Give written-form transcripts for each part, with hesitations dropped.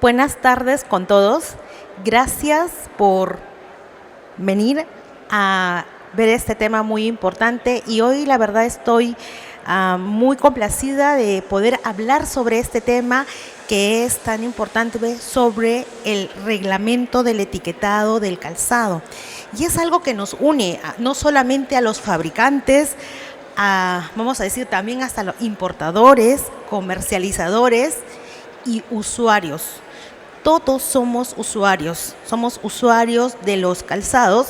Buenas tardes con todos. Gracias por venir a ver este tema muy importante y hoy la verdad estoy muy complacida de poder hablar sobre este tema que es tan importante, sobre el reglamento del etiquetado del calzado. Y es algo que nos une no solamente a los fabricantes, vamos a decir también hasta los importadores, comercializadores y usuarios. Todos somos usuarios de los calzados,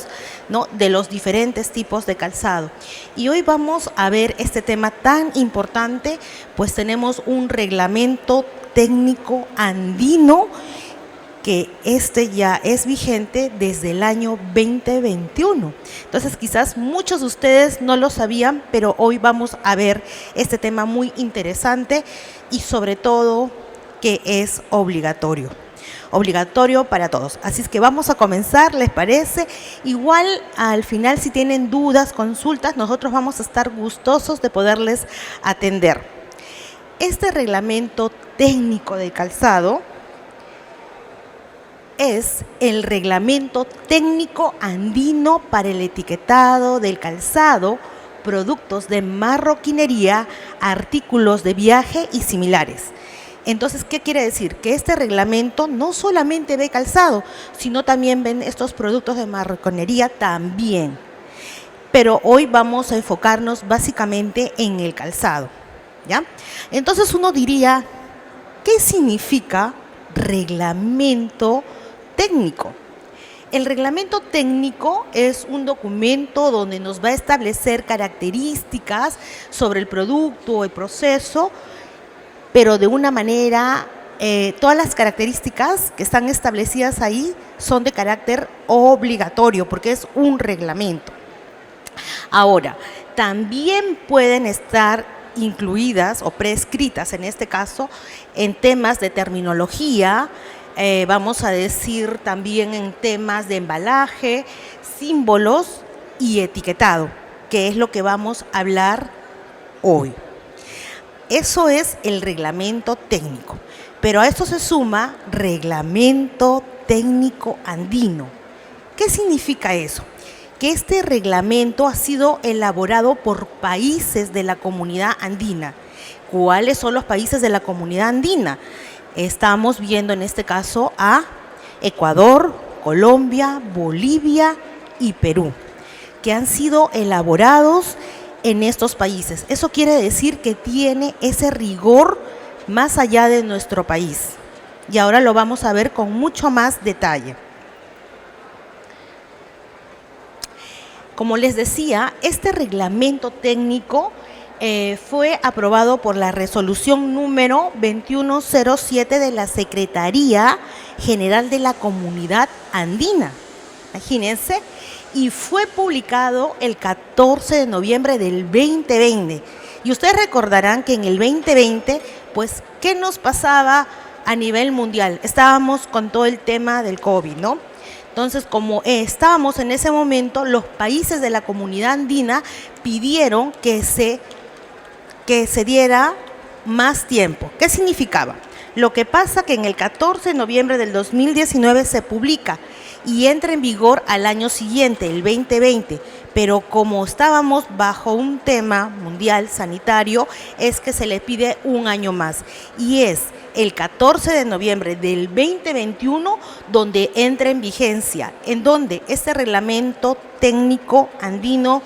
¿no? De los diferentes tipos de calzado. Y hoy vamos a ver este tema tan importante, pues tenemos un reglamento técnico andino que ya es vigente desde el año 2021. Entonces quizás muchos de ustedes no lo sabían, pero hoy vamos a ver este tema muy interesante y sobre todo que es obligatorio para todos. Así es que vamos a comenzar, ¿les parece? Igual al final, si tienen dudas, consultas, nosotros vamos a estar gustosos de poderles atender. Este reglamento técnico de calzado es el reglamento técnico andino para el etiquetado del calzado, productos de marroquinería, artículos de viaje y similares. Entonces, ¿qué quiere decir? Que este reglamento no solamente ve calzado, sino también ven estos productos de marroquinería también. Pero hoy vamos a enfocarnos básicamente en el calzado, ¿ya? Entonces uno diría, ¿qué significa reglamento técnico? El reglamento técnico es un documento donde nos va a establecer características sobre el producto o el proceso, pero de una manera, todas las características que están establecidas ahí son de carácter obligatorio, porque es un reglamento. Ahora, también pueden estar incluidas o prescritas, en este caso, en temas de terminología, vamos a decir también en temas de embalaje, símbolos y etiquetado, que es lo que vamos a hablar hoy. Eso es el reglamento técnico, pero a esto se suma reglamento técnico andino. ¿Qué significa eso? Que este reglamento ha sido elaborado por países de la comunidad andina. ¿Cuáles son los países de la comunidad andina? Estamos viendo en este caso a Ecuador, Colombia, Bolivia y Perú, que han sido elaborados en estos países. Eso quiere decir que tiene ese rigor más allá de nuestro país. Y ahora lo vamos a ver con mucho más detalle. Como les decía, este reglamento técnico fue aprobado por la resolución número 2107 de la Secretaría General de la Comunidad Andina. Imagínense. Y fue publicado el 14 de noviembre del 2020. Y ustedes recordarán que en el 2020, pues, ¿qué nos pasaba a nivel mundial? Estábamos con todo el tema del COVID, ¿no? Entonces, como estábamos en ese momento, los países de la comunidad andina pidieron que se diera más tiempo. ¿Qué significaba? Lo que pasa que en el 14 de noviembre del 2019 se publica y entra en vigor al año siguiente, el 2020, pero como estábamos bajo un tema mundial sanitario, es que se le pide un año más, y es el 14 de noviembre del 2021 donde entra en vigencia, en donde este reglamento técnico andino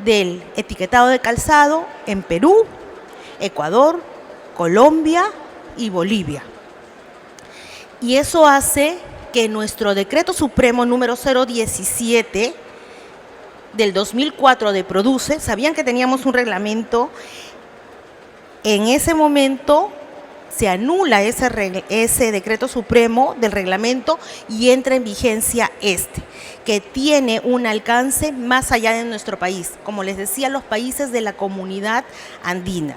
del etiquetado de calzado en Perú, Ecuador, Colombia y Bolivia. Y eso hace que nuestro decreto supremo número 017 del 2004 de Produce, sabían que teníamos un reglamento, en ese momento se anula ese decreto supremo del reglamento y entra en vigencia que tiene un alcance más allá de nuestro país, como les decía, los países de la comunidad andina.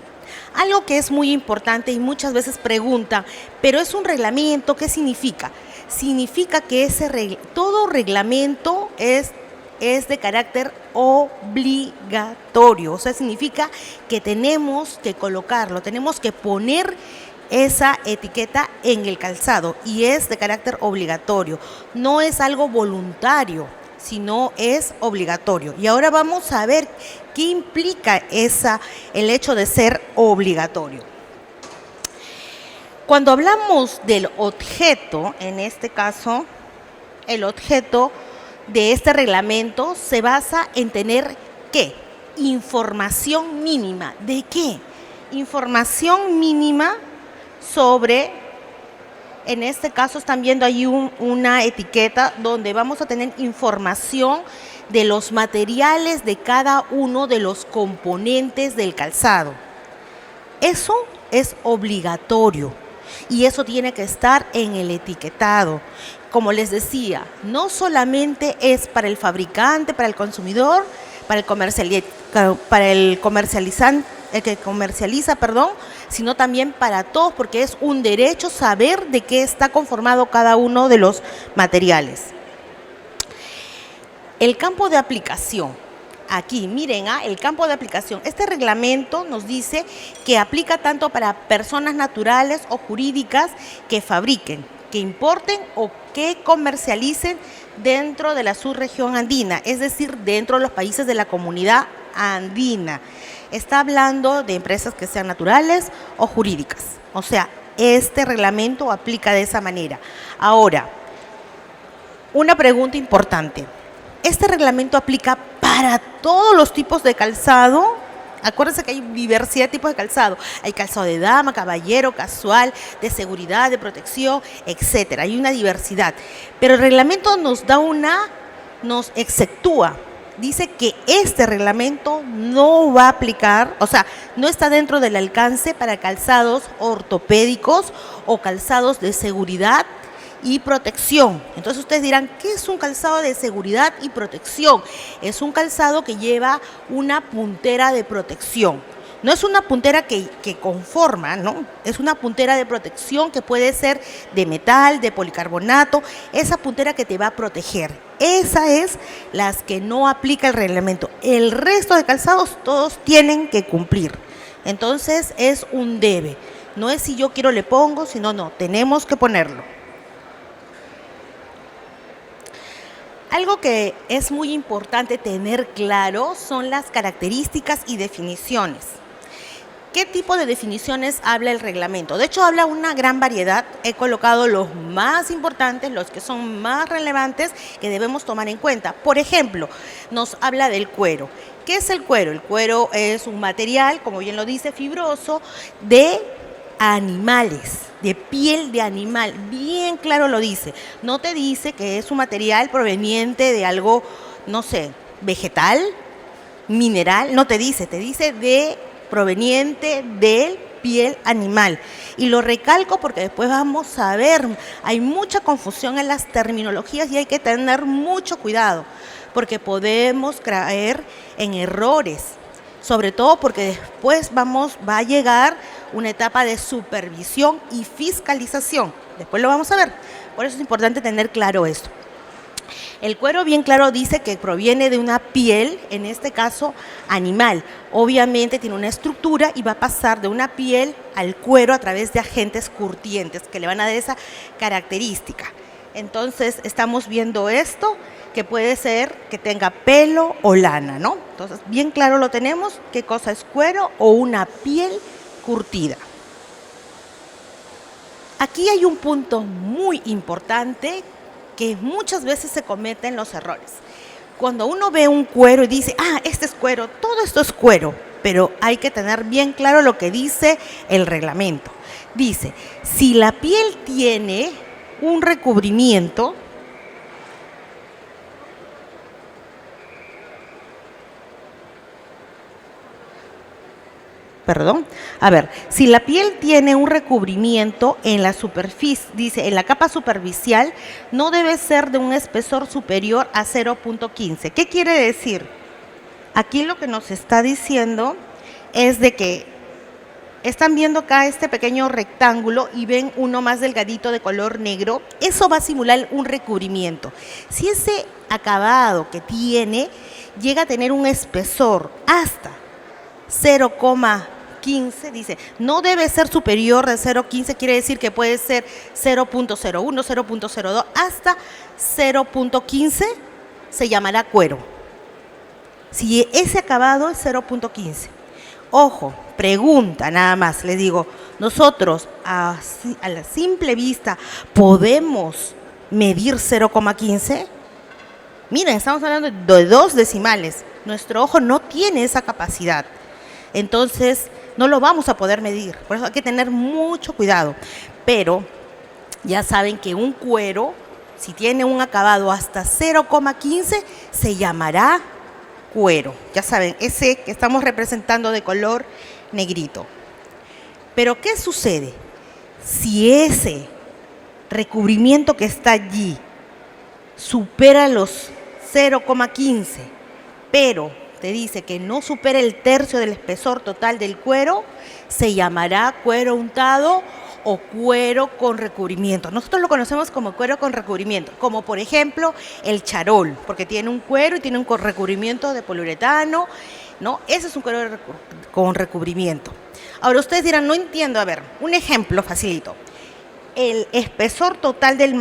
Algo que es muy importante y muchas veces pregunta, pero es un reglamento, ¿qué significa? Significa que todo reglamento es de carácter obligatorio, o sea, significa que tenemos que colocarlo, tenemos que poner esa etiqueta en el calzado y es de carácter obligatorio. No es algo voluntario, sino es obligatorio. Y ahora vamos a ver qué implica el hecho de ser obligatorio. Cuando hablamos del objeto, en este caso, el objeto de este reglamento se basa en tener ¿qué? Información mínima. ¿De qué? Información mínima sobre, en este caso están viendo ahí una etiqueta donde vamos a tener información de los materiales de cada uno de los componentes del calzado. Eso es obligatorio y eso tiene que estar en el etiquetado. Como les decía, no solamente es para el fabricante, para el consumidor, para el que comercializa, sino también para todos, porque es un derecho saber de qué está conformado cada uno de los materiales. El campo de aplicación. Aquí, miren, el campo de aplicación. Este reglamento nos dice que aplica tanto para personas naturales o jurídicas que fabriquen, que importen o que comercialicen dentro de la subregión andina, es decir, dentro de los países de la comunidad andina. Está hablando de empresas que sean naturales o jurídicas. O sea, este reglamento aplica de esa manera. Ahora, una pregunta importante. ¿Este reglamento aplica para todos los tipos de calzado? Acuérdense que hay diversidad de tipos de calzado. Hay calzado de dama, caballero, casual, de seguridad, de protección, etcétera. Hay una diversidad. Pero el reglamento nos exceptúa. Dice que este reglamento no va a aplicar, o sea, no está dentro del alcance para calzados ortopédicos o calzados de seguridad y protección. Entonces ustedes dirán, ¿qué es un calzado de seguridad y protección? Es un calzado que lleva una puntera de protección. No es una puntera que conforma, ¿no? Es una puntera de protección que puede ser de metal, de policarbonato, esa puntera que te va a proteger. Esa es las que no aplica el reglamento. El resto de calzados todos tienen que cumplir. Entonces es un debe. No es si yo quiero le pongo, sino no, tenemos que ponerlo. Algo que es muy importante tener claro son las características y definiciones. ¿Qué tipo de definiciones habla el reglamento? De hecho, habla una gran variedad. He colocado los más importantes, los que son más relevantes, que debemos tomar en cuenta. Por ejemplo, nos habla del cuero. ¿Qué es el cuero? El cuero es un material, como bien lo dice, fibroso, de animales, de piel de animal. Bien claro lo dice. No te dice que es un material proveniente de algo, no sé, vegetal, mineral. No te dice proveniente de piel animal. Y lo recalco porque después vamos a ver, hay mucha confusión en las terminologías y hay que tener mucho cuidado, porque podemos caer en errores, sobre todo porque después va a llegar una etapa de supervisión y fiscalización. Después lo vamos a ver. Por eso es importante tener claro esto. El cuero bien claro dice que proviene de una piel, en este caso animal. Obviamente tiene una estructura y va a pasar de una piel al cuero a través de agentes curtientes que le van a dar esa característica. Entonces estamos viendo esto, que puede ser que tenga pelo o lana, ¿no? Entonces bien claro lo tenemos, qué cosa es cuero o una piel curtida. Aquí hay un punto muy importante que muchas veces se cometen los errores. Cuando uno ve un cuero y dice, este es cuero, todo esto es cuero, pero hay que tener bien claro lo que dice el reglamento. Dice, si la piel tiene un recubrimiento, si la piel tiene un recubrimiento en la superficie, dice, en la capa superficial, no debe ser de un espesor superior a 0.15. ¿Qué quiere decir? Aquí lo que nos está diciendo es de que están viendo acá este pequeño rectángulo y ven uno más delgadito de color negro. Eso va a simular un recubrimiento. Si ese acabado que tiene llega a tener un espesor hasta 0,15, 0,15, dice, no debe ser superior de 0,15, quiere decir que puede ser 0,01, 0,02, hasta 0,15 se llamará cuero. Si ese acabado es 0,15. Ojo, pregunta nada más, les digo, nosotros a la simple vista podemos medir 0,15. Miren, estamos hablando de 2 decimales. Nuestro ojo no tiene esa capacidad. Entonces, no lo vamos a poder medir. Por eso hay que tener mucho cuidado. Pero ya saben que un cuero, si tiene un acabado hasta 0,15, se llamará cuero. Ya saben, ese que estamos representando de color negrito. Pero, ¿qué sucede? Si ese recubrimiento que está allí supera los 0,15, pero te dice que no supera el tercio del espesor total del cuero, se llamará cuero untado o cuero con recubrimiento. Nosotros lo conocemos como cuero con recubrimiento, como por ejemplo el charol, porque tiene un cuero y tiene un recubrimiento de poliuretano, ¿no? Ese es un cuero con recubrimiento. Ahora ustedes dirán, no entiendo, a ver, un ejemplo facilito. El espesor total del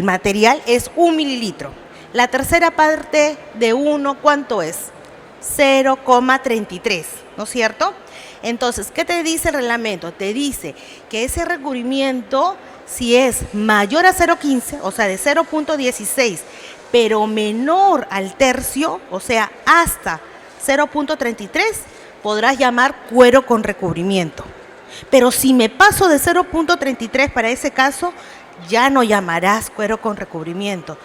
material es 1 mililitro. La tercera parte de 1, ¿cuánto es? 0,33, ¿no es cierto? Entonces, ¿qué te dice el reglamento? Te dice que ese recubrimiento, si es mayor a 0,15, o sea, de 0,16, pero menor al tercio, o sea, hasta 0,33, podrás llamar cuero con recubrimiento. Pero si me paso de 0,33 para ese caso, ya no llamarás cuero con recubrimiento,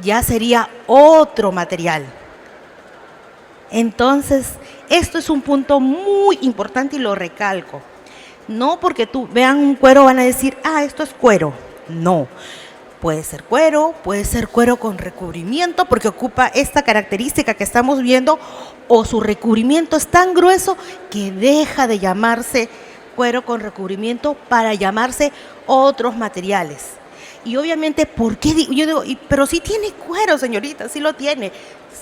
ya sería otro material. Entonces, esto es un punto muy importante y lo recalco. No porque tú vean un cuero van a decir, esto es cuero. No, puede ser cuero con recubrimiento porque ocupa esta característica que estamos viendo, o su recubrimiento es tan grueso que deja de llamarse cuero con recubrimiento para llamarse otros materiales. Y obviamente, ¿por qué? Yo digo, pero sí tiene cuero, señorita, sí lo tiene.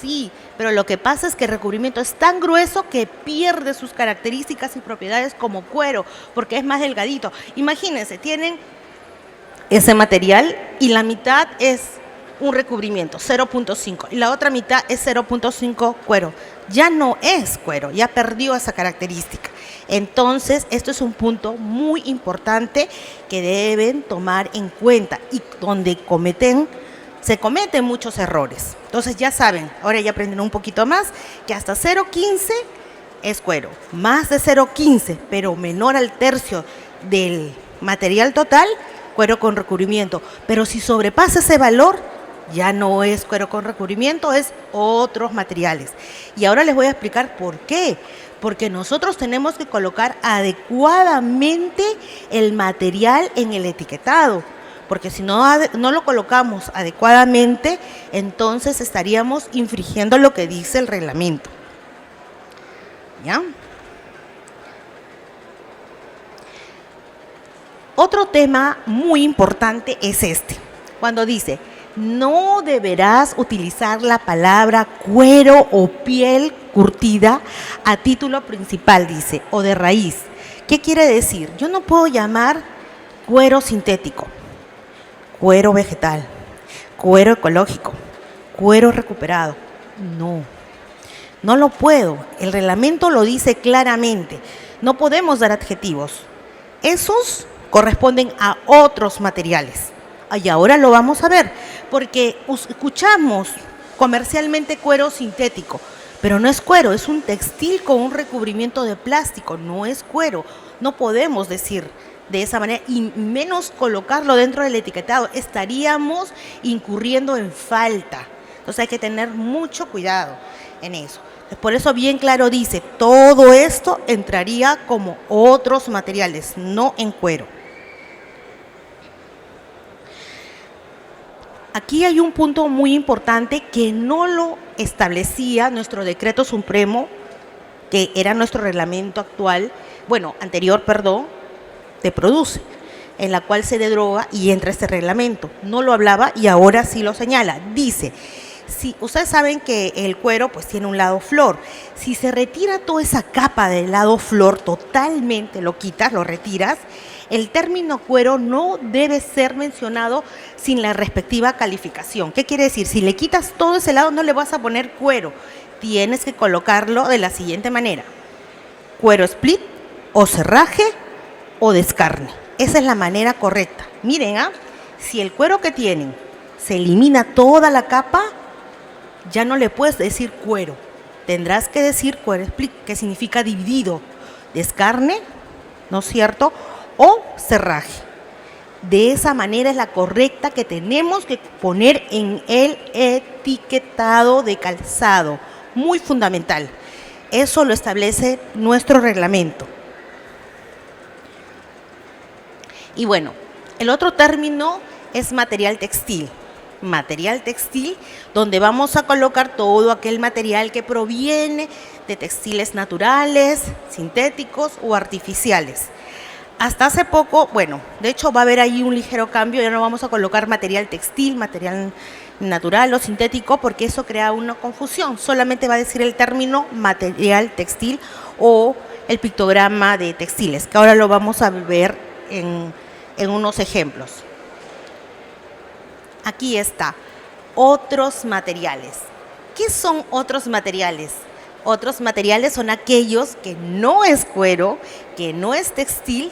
Sí, pero lo que pasa es que el recubrimiento es tan grueso que pierde sus características y propiedades como cuero, porque es más delgadito. Imagínense, tienen ese material y la mitad es un recubrimiento, 0,5, y la otra mitad es 0,5 cuero. Ya no es cuero, ya perdió esa característica. Entonces, esto es un punto muy importante que deben tomar en cuenta y donde se cometen muchos errores. Entonces, ya saben, ahora ya aprenden un poquito más, que hasta 0,15 es cuero. Más de 0,15, pero menor al tercio del material total, cuero con recubrimiento. Pero si sobrepasa ese valor, ya no es cuero con recubrimiento, es otros materiales. Y ahora les voy a explicar por qué. Porque nosotros tenemos que colocar adecuadamente el material en el etiquetado. Porque si no lo colocamos adecuadamente, entonces estaríamos infringiendo lo que dice el reglamento. ¿Ya? Otro tema muy importante es este. Cuando dice, no deberás utilizar la palabra cuero o piel curtida a título principal, dice, o de raíz. ¿Qué quiere decir? Yo no puedo llamar cuero sintético, cuero vegetal, cuero ecológico, cuero recuperado. No lo puedo. El reglamento lo dice claramente. No podemos dar adjetivos. Esos corresponden a otros materiales. Y ahora lo vamos a ver, porque escuchamos comercialmente cuero sintético, pero no es cuero, es un textil con un recubrimiento de plástico, no es cuero. No podemos decir de esa manera y menos colocarlo dentro del etiquetado, estaríamos incurriendo en falta. Entonces hay que tener mucho cuidado en eso. Por eso bien claro dice, todo esto entraría como otros materiales, no en cuero. Aquí hay un punto muy importante que no lo establecía nuestro decreto supremo, que era nuestro reglamento anterior, de Produce, en la cual se deroga y entra este reglamento. No lo hablaba y ahora sí lo señala. Dice, Si ustedes saben que el cuero pues tiene un lado flor, si se retira toda esa capa del lado flor totalmente, lo quitas, lo retiras, el término cuero no debe ser mencionado sin la respectiva calificación. ¿Qué quiere decir? Si le quitas todo ese lado no le vas a poner cuero, tienes que colocarlo de la siguiente manera: cuero split o cerraje o descarne. Esa es la manera correcta. Miren, si el cuero que tienen se elimina toda la capa, ya no le puedes decir cuero. Tendrás que decir cuero split, que significa dividido, descarne, ¿no es cierto?, o cerraje. De esa manera es la correcta que tenemos que poner en el etiquetado de calzado. Muy fundamental. Eso lo establece nuestro reglamento. Y bueno, el otro término es material textil. Material textil, donde vamos a colocar todo aquel material que proviene de textiles naturales, sintéticos o artificiales. Hasta hace poco, bueno, de hecho va a haber ahí un ligero cambio, ya no vamos a colocar material textil, material natural o sintético, porque eso crea una confusión. Solamente va a decir el término material textil o el pictograma de textiles, que ahora lo vamos a ver en unos ejemplos. Aquí está, otros materiales. ¿Qué son otros materiales? Otros materiales son aquellos que no es cuero, que no es textil,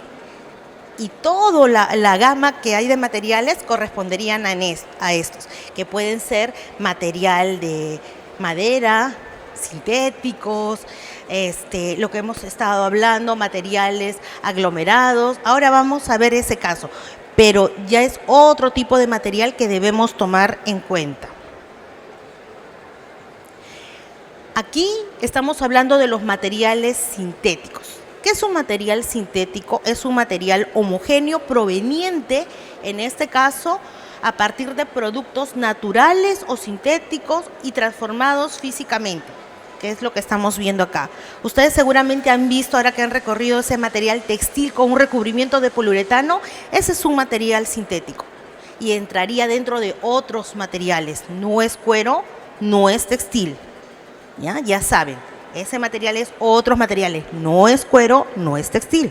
y toda la gama que hay de materiales corresponderían a estos, que pueden ser material de madera, sintéticos, lo que hemos estado hablando, materiales aglomerados. Ahora vamos a ver ese caso, pero ya es otro tipo de material que debemos tomar en cuenta. Aquí estamos hablando de los materiales sintéticos. ¿Qué es un material sintético? Es un material homogéneo proveniente, en este caso, a partir de productos naturales o sintéticos y transformados físicamente, que es lo que estamos viendo acá. Ustedes seguramente han visto, ahora que han recorrido ese material textil con un recubrimiento de poliuretano, ese es un material sintético y entraría dentro de otros materiales. No es cuero, no es textil. Ya saben, ese material es otros materiales, no es cuero, no es textil.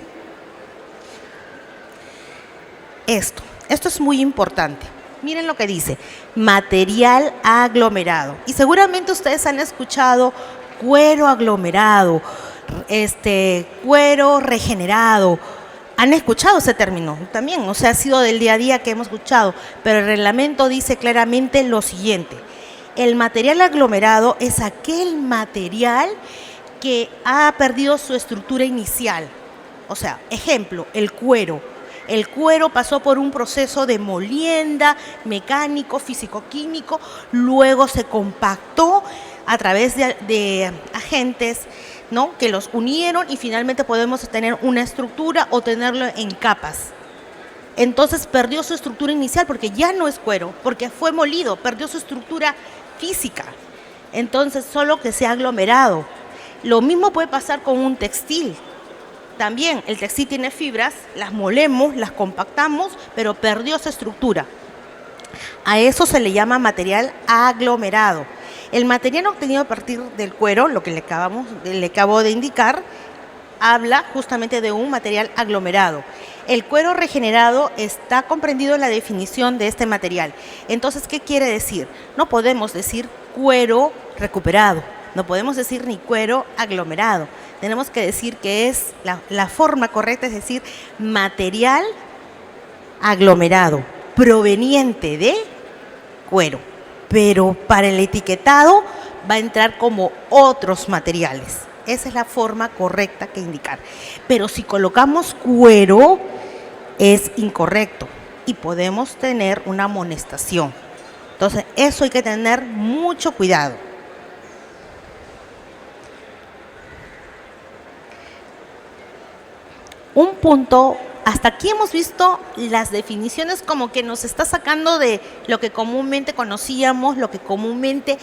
Esto es muy importante. Miren lo que dice, material aglomerado. Y seguramente ustedes han escuchado cuero aglomerado, cuero regenerado. Han escuchado ese término también, o sea, ha sido del día a día que hemos escuchado, pero el reglamento dice claramente lo siguiente: el material aglomerado es aquel material que ha perdido su estructura inicial. O sea, ejemplo, el cuero. El cuero pasó por un proceso de molienda, mecánico, físico-químico, luego se compactó a través de agentes, ¿no?, que los unieron y finalmente podemos tener una estructura o tenerlo en capas. Entonces perdió su estructura inicial porque ya no es cuero, porque fue molido, perdió su estructura física. Entonces solo que se ha aglomerado. Lo mismo puede pasar con un textil. También el textil tiene fibras, las molemos, las compactamos, pero perdió su estructura. A eso se le llama material aglomerado. El material obtenido a partir del cuero, lo que le acabo de indicar, habla justamente de un material aglomerado. El cuero regenerado está comprendido en la definición de este material. Entonces, ¿qué quiere decir? No podemos decir cuero recuperado, no podemos decir ni cuero aglomerado. Tenemos que decir que es la forma correcta, es decir, material aglomerado, proveniente de cuero. Pero para el etiquetado va a entrar como otros materiales. Esa es la forma correcta que indicar. Pero si colocamos cuero, es incorrecto y podemos tener una amonestación. Entonces, eso hay que tener mucho cuidado. Un punto, hasta aquí hemos visto las definiciones como que nos está sacando de lo que comúnmente conocíamos, lo que comúnmente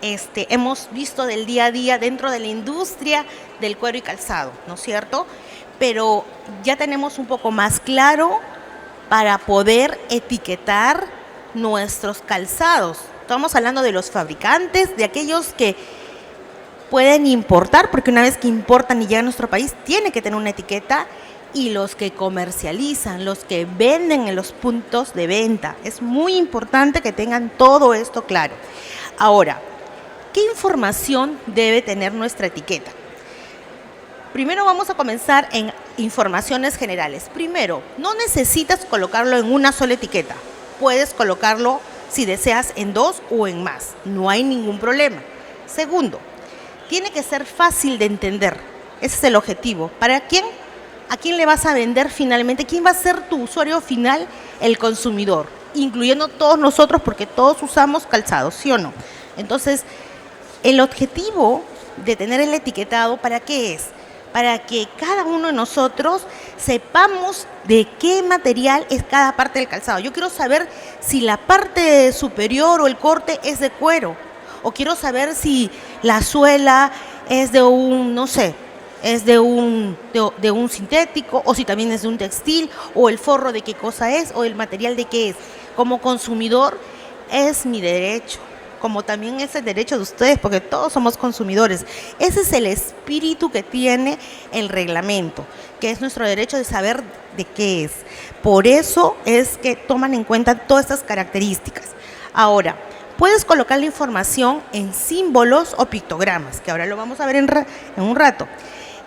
hemos visto del día a día dentro de la industria del cuero y calzado, ¿no es cierto? Pero ya tenemos un poco más claro para poder etiquetar nuestros calzados. estamos hablando de los fabricantes, de aquellos que pueden importar, porque una vez que importan y llegan a nuestro país, tiene que tener una etiqueta, y los que comercializan, los que venden en los puntos de venta. Es muy importante que tengan todo esto claro. Ahora, ¿qué información debe tener nuestra etiqueta? Primero vamos a comenzar en informaciones generales. Primero, no necesitas colocarlo en una sola etiqueta. Puedes colocarlo, si deseas, en 2 o en más. No hay ningún problema. Segundo, tiene que ser fácil de entender. Ese es el objetivo. ¿Para quién? ¿A quién le vas a vender finalmente? ¿Quién va a ser tu usuario final? El consumidor, incluyendo todos nosotros, porque todos usamos calzado, ¿sí o no? Entonces, el objetivo de tener el etiquetado, ¿para qué es? Para que cada uno de nosotros sepamos de qué material es cada parte del calzado. Yo quiero saber si la parte superior o el corte es de cuero, o quiero saber si la suela es de un, no sé, es de un sintético, o si también es de un textil, o el forro de qué cosa es, o el material de qué es. Como consumidor es mi derecho, como también es el derecho de ustedes, porque todos somos consumidores. Ese es el espíritu que tiene el reglamento, que es nuestro derecho de saber de qué es. Por eso es que toman en cuenta todas estas características. Ahora, puedes colocar la información en símbolos o pictogramas, que ahora lo vamos a ver en un rato.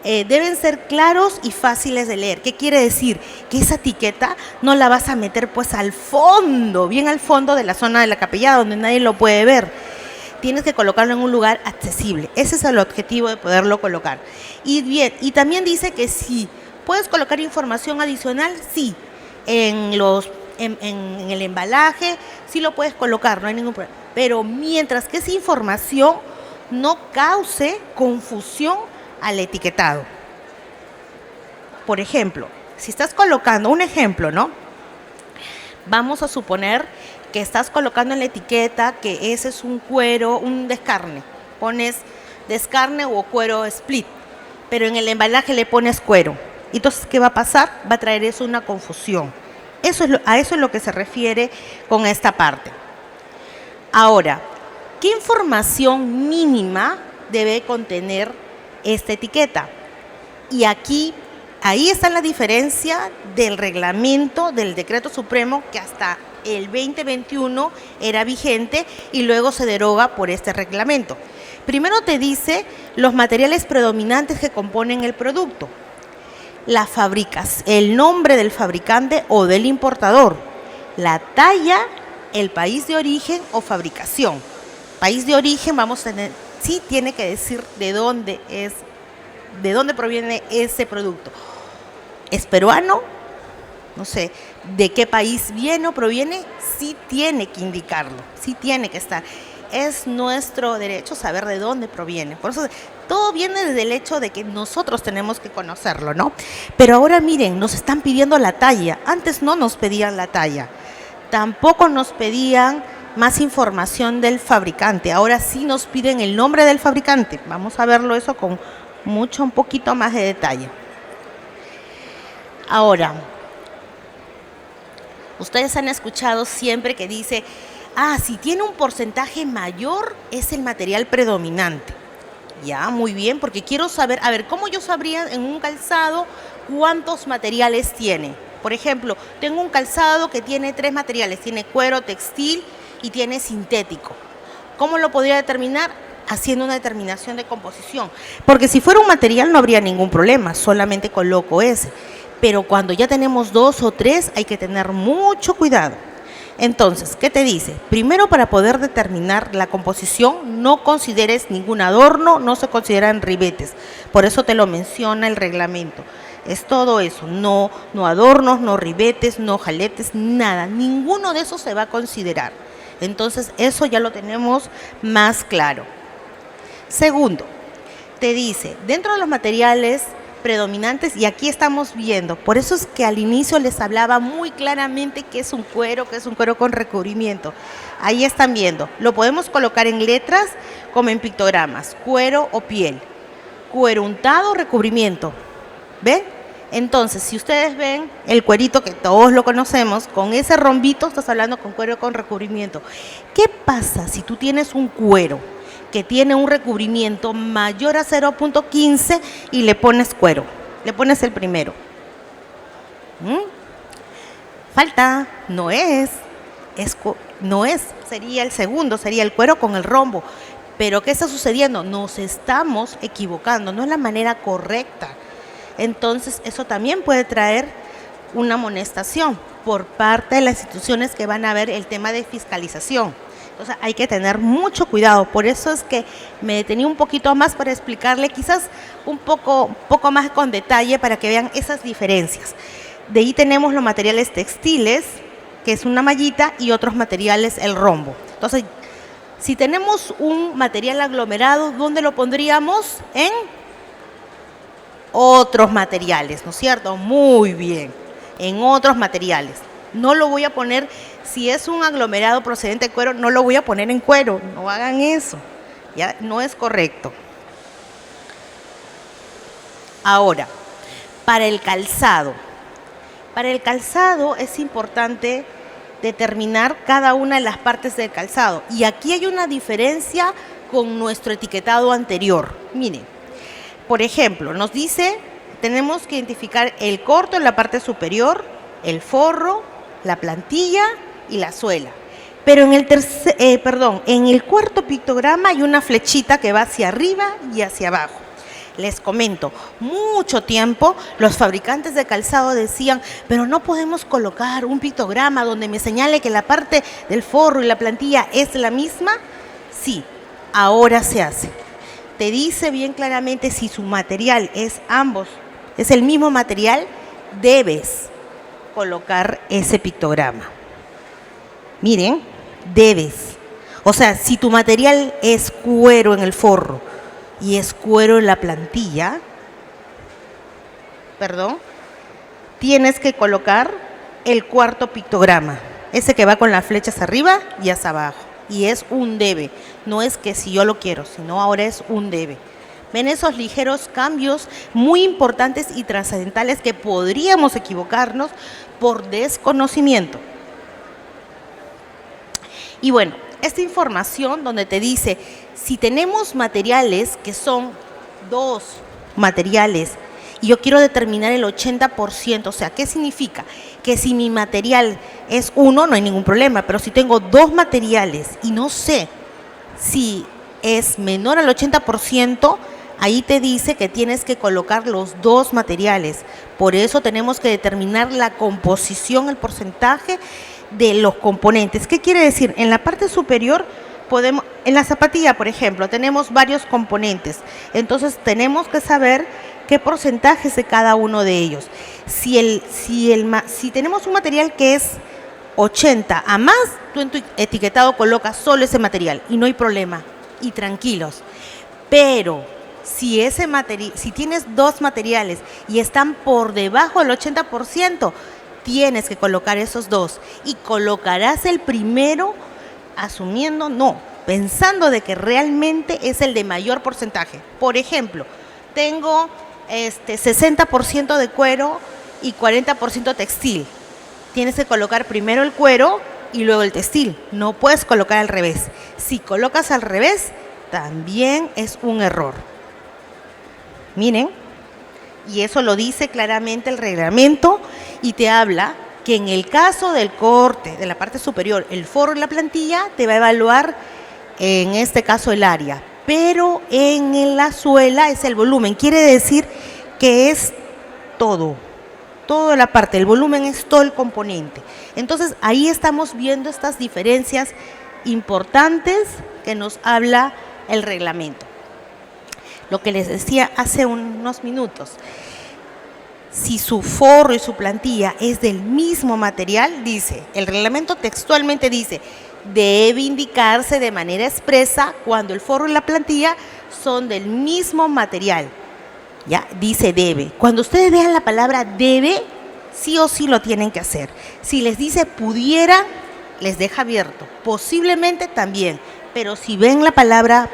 Deben ser claros y fáciles de leer. ¿Qué quiere decir? Que esa etiqueta no la vas a meter pues al fondo, bien al fondo de la zona de la capillada, donde nadie lo puede ver. Tienes que colocarlo en un lugar accesible. Ese es el objetivo de poderlo colocar. Y bien, y también dice que sí, puedes colocar información adicional, sí, en el embalaje, sí lo puedes colocar, no hay ningún problema. Pero mientras que esa información no cause confusión al etiquetado. Por ejemplo, si estás colocando, un ejemplo, ¿no? Vamos a suponer que estás colocando en la etiqueta que ese es un cuero, un descarne. Pones descarne o cuero split, pero en el embalaje le pones cuero. Entonces, ¿qué va a pasar? Va a traer eso una confusión. A eso es lo que se refiere con esta parte. Ahora, ¿qué información mínima debe contener esta etiqueta? Y ahí está la diferencia del reglamento del Decreto Supremo, que hasta el 2021 era vigente y luego se deroga por este reglamento. Primero te dice los materiales predominantes que componen el producto, las fábricas, el nombre del fabricante o del importador, la talla, el país de origen o fabricación. País de origen, vamos a tener, sí tiene que decir de dónde proviene ese producto. ¿Es peruano? No sé, ¿de qué país viene o proviene? Sí tiene que indicarlo, sí tiene que estar. Es nuestro derecho saber de dónde proviene. Por eso todo viene desde el hecho de que nosotros tenemos que conocerlo, ¿no? Pero ahora miren, nos están pidiendo la talla. Antes no nos pedían la talla. Tampoco nos pedían más información del fabricante. Ahora sí nos piden el nombre del fabricante. Vamos a verlo eso con un poquito más de detalle. Ahora, ustedes han escuchado siempre que dice, si tiene un porcentaje mayor es el material predominante. Ya, muy bien, porque quiero saber, ¿cómo yo sabría en un calzado cuántos materiales tiene? Por ejemplo, tengo un calzado que tiene 3 materiales, tiene cuero, textil y tiene sintético. ¿Cómo lo podría determinar? Haciendo una determinación de composición. Porque si fuera un material no habría ningún problema, solamente coloco ese. Pero cuando ya tenemos 2 o 3 hay que tener mucho cuidado. Entonces, ¿qué te dice? Primero, para poder determinar la composición, no consideres ningún adorno, no se consideran ribetes. Por eso te lo menciona el reglamento. Es todo eso, no adornos, no ribetes, no jaletes, nada. Ninguno de esos se va a considerar. Entonces, eso ya lo tenemos más claro. Segundo, te dice, dentro de los materiales predominantes, y aquí estamos viendo, por eso es que al inicio les hablaba muy claramente que es un cuero con recubrimiento. Ahí están viendo, lo podemos colocar en letras como en pictogramas, cuero o piel, cuero untado, recubrimiento. ¿Ven? Entonces, si ustedes ven el cuerito que todos lo conocemos, con ese rombito estás hablando con cuero con recubrimiento. ¿Qué pasa si tú tienes un cuero que tiene un recubrimiento mayor a 0.15 y le pones cuero? Le pones el primero. Falta, no es, sería el segundo, sería el cuero con el rombo. Pero ¿qué está sucediendo? Nos estamos equivocando, no es la manera correcta. Entonces, eso también puede traer una amonestación por parte de las instituciones que van a ver el tema de fiscalización. Entonces, hay que tener mucho cuidado. Por eso es que me detení un poquito más para explicarle, quizás un poco más con detalle para que vean esas diferencias. De ahí tenemos los materiales textiles, que es una mallita, y otros materiales, el rombo. Entonces, si tenemos un material aglomerado, ¿dónde lo pondríamos? En otros materiales, ¿no es cierto? Muy bien, en otros materiales. No lo voy a poner, si es un aglomerado procedente de cuero, no lo voy a poner en cuero, no hagan eso, ya no es correcto. Ahora, para el calzado es importante determinar cada una de las partes del calzado. Y aquí hay una diferencia con nuestro etiquetado anterior. Miren. Por ejemplo, nos dice, tenemos que identificar el corto en la parte superior, el forro, la plantilla y la suela. Pero en el cuarto pictograma hay una flechita que va hacia arriba y hacia abajo. Les comento, mucho tiempo los fabricantes de calzado decían, pero no podemos colocar un pictograma donde me señale que la parte del forro y la plantilla es la misma. Sí, ahora se hace. Te dice bien claramente si su material es el mismo material, debes colocar ese pictograma. Miren, debes. O sea, si tu material es cuero en el forro y es cuero en la plantilla, tienes que colocar el cuarto pictograma, ese que va con las flechas arriba y hacia abajo. Y es un debe, no es que si yo lo quiero, sino ahora es un debe. Ven esos ligeros cambios muy importantes y trascendentales que podríamos equivocarnos por desconocimiento. Y bueno, esta información donde te dice, si tenemos materiales que son 2 materiales y yo quiero determinar el 80%, o sea, ¿qué significa? Que si mi material es 1, no hay ningún problema, pero si tengo 2 materiales y no sé si es menor al 80%, ahí te dice que tienes que colocar los 2 materiales. Por eso tenemos que determinar la composición, el porcentaje de los componentes. ¿Qué quiere decir? En la parte superior en la zapatilla, por ejemplo, tenemos varios componentes. Entonces tenemos que saber qué porcentajes de cada uno de ellos. Si tenemos un material que es 80 a más, tú en tu etiquetado colocas solo ese material y no hay problema, y tranquilos. Pero si tienes 2 materiales y están por debajo del 80%, tienes que colocar esos 2 y colocarás el primero pensando de que realmente es el de mayor porcentaje. Por ejemplo, tengo 60% de cuero y 40% textil. Tienes que colocar primero el cuero y luego el textil. No puedes colocar al revés. Si colocas al revés, también es un error. Miren, y eso lo dice claramente el reglamento y te habla que en el caso del corte de la parte superior, el forro y la plantilla, te va a evaluar, en este caso, el área. Pero en la suela es el volumen. Quiere decir que es toda la parte. El volumen es todo el componente. Entonces, ahí estamos viendo estas diferencias importantes que nos habla el reglamento. Lo que les decía hace unos minutos. Si su forro y su plantilla es del mismo material, el reglamento textualmente dice, debe indicarse de manera expresa cuando el forro y la plantilla son del mismo material. Ya, dice debe. Cuando ustedes vean la palabra debe, sí o sí lo tienen que hacer. Si les dice pudiera, les deja abierto. Posiblemente también. Pero si ven la palabra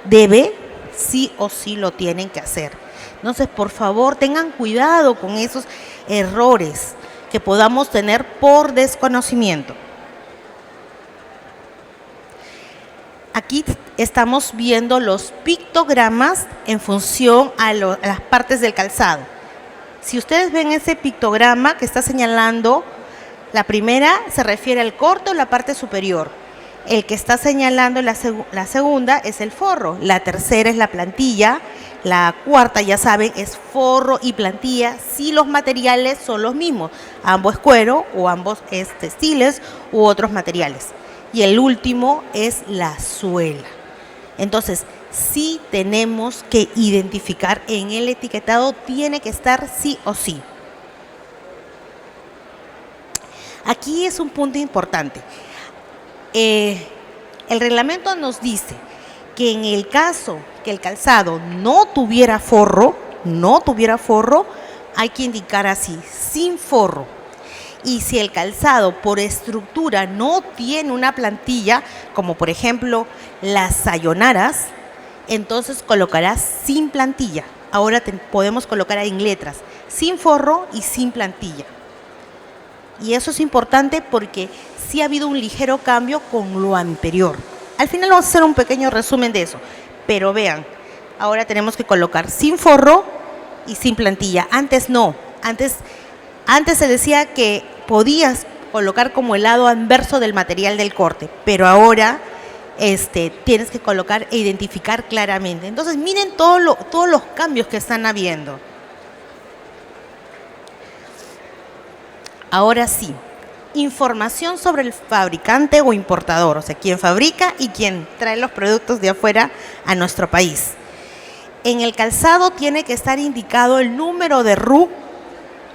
debe, sí o sí lo tienen que hacer. Entonces, por favor, tengan cuidado con esos errores que podamos tener por desconocimiento. Aquí estamos viendo los pictogramas en función a las partes del calzado. Si ustedes ven ese pictograma que está señalando, la primera se refiere al corte o la parte superior. El que está señalando la segunda es el forro. La tercera es la plantilla. La cuarta, ya saben, es forro y plantilla si los materiales son los mismos. Ambos es cuero o ambos es textiles u otros materiales. Y el último es la suela. Entonces, sí tenemos que identificar en el etiquetado, tiene que estar sí o sí. Aquí es un punto importante. El reglamento nos dice que en el caso que el calzado no tuviera forro, hay que indicar así, sin forro. Y si el calzado por estructura no tiene una plantilla, como por ejemplo las sayonaras, entonces colocarás sin plantilla. Ahora podemos colocar en letras, sin forro y sin plantilla. Y eso es importante porque sí ha habido un ligero cambio con lo anterior. Al final vamos a hacer un pequeño resumen de eso. Pero vean, ahora tenemos que colocar sin forro y sin plantilla. Antes no, antes se decía que podías colocar como el lado anverso del material del corte, pero ahora tienes que colocar e identificar claramente. Entonces miren todos los cambios que están habiendo. Ahora sí, información sobre el fabricante o importador, o sea, quién fabrica y quién trae los productos de afuera a nuestro país. En el calzado tiene que estar indicado el número de RUC